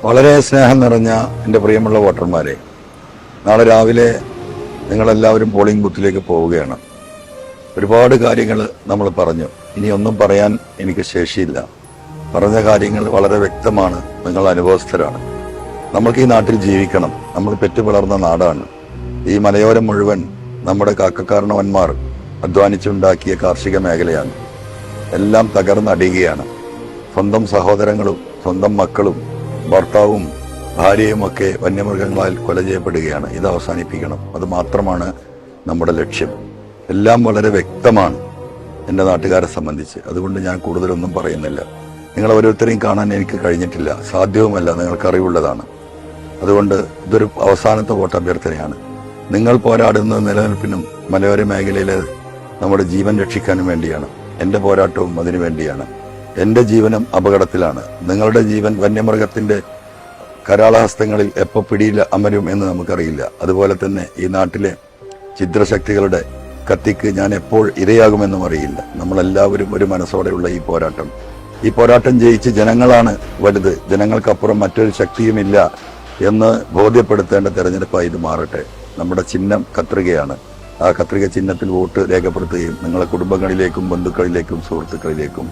വളരെ സ്നേഹം നിറഞ്ഞ എൻ്റെ പ്രിയമുള്ള വോട്ടർമാരെ, നാളെ രാവിലെ നിങ്ങളെല്ലാവരും പോളിംഗ് ബൂത്തിലേക്ക് പോവുകയാണ്. ഒരുപാട് കാര്യങ്ങൾ നമ്മൾ പറഞ്ഞു. ഇനി ഒന്നും പറയാൻ എനിക്ക് ശേഷിയില്ല. പറഞ്ഞ കാര്യങ്ങൾ വളരെ വ്യക്തമാണ്. നിങ്ങൾ അനുഭവസ്ഥരാണ്. നമ്മൾക്ക് ഈ നാട്ടിൽ ജീവിക്കണം. നമ്മൾ പെറ്റുപിളർന്ന നാടാണ്. ഈ മലയോരം മുഴുവൻ നമ്മുടെ കാക്കക്കാരണവന്മാർ അധ്വാനിച്ചുണ്ടാക്കിയ കാർഷിക മേഖലയാണ്. എല്ലാം തകർന്നടിയുകയാണ്. സ്വന്തം സഹോദരങ്ങളും സ്വന്തം മക്കളും ഭർത്താവും ഭാര്യയുമൊക്കെ വന്യമൃഗങ്ങളാൽ കൊല ചെയ്യപ്പെടുകയാണ്. ഇത് അവസാനിപ്പിക്കണം. അത് മാത്രമാണ് നമ്മുടെ ലക്ഷ്യം. എല്ലാം വളരെ വ്യക്തമാണ് എൻ്റെ നാട്ടുകാരെ സംബന്ധിച്ച്. അതുകൊണ്ട് ഞാൻ കൂടുതലൊന്നും പറയുന്നില്ല. നിങ്ങൾ ഓരോരുത്തരെയും കാണാൻ എനിക്ക് കഴിഞ്ഞിട്ടില്ല, സാധ്യവുമല്ല. നിങ്ങൾക്കറിവുള്ളതാണ്. അതുകൊണ്ട് ഇതൊരു അവസാനത്തെ വോട്ട് അഭ്യർത്ഥനയാണ്. നിങ്ങൾ പോരാടുന്നത് നിലനിൽപ്പിനും മലയോര മേഖലയിലെ നമ്മുടെ ജീവൻ രക്ഷിക്കാനും വേണ്ടിയാണ്. എൻ്റെ പോരാട്ടവും അതിനു വേണ്ടിയാണ്. എൻ്റെ ജീവനും അപകടത്തിലാണ്. നിങ്ങളുടെ ജീവൻ വന്യമൃഗത്തിന്റെ കരാളഹസ്തങ്ങളിൽ എപ്പോൾ പിടിയിൽ അമരും എന്ന് നമുക്കറിയില്ല. അതുപോലെ തന്നെ ഈ നാട്ടിലെ ഛിദ്രശക്തികളുടെ കത്തിക്ക് ഞാൻ എപ്പോൾ ഇരയാകുമെന്നും അറിയില്ല. നമ്മളെല്ലാവരും ഒരു മനസ്സോടെയുള്ള ഈ പോരാട്ടം ജയിച്ച് ജനങ്ങളാണ് വലുത്. ജനങ്ങൾക്കപ്പുറം മറ്റൊരു ശക്തിയുമില്ല എന്ന് ബോധ്യപ്പെടുത്തേണ്ട തെരഞ്ഞെടുപ്പായി ഇത് മാറട്ടെ. നമ്മുടെ ചിഹ്നം കത്രികയാണ്. ആ കത്രിക ചിഹ്നത്തിൽ വോട്ട് രേഖപ്പെടുത്തുകയും നിങ്ങളെ കുടുംബങ്ങളിലേക്കും ബന്ധുക്കളിലേക്കും സുഹൃത്തുക്കളിലേക്കും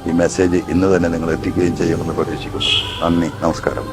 ഈ മെസ്സേജ് ഇന്ന് തന്നെ നിങ്ങൾ എത്തിക്കുകയും ചെയ്യുമെന്ന് പ്രതീക്ഷിക്കുന്നു. നന്ദി, നമസ്കാരം.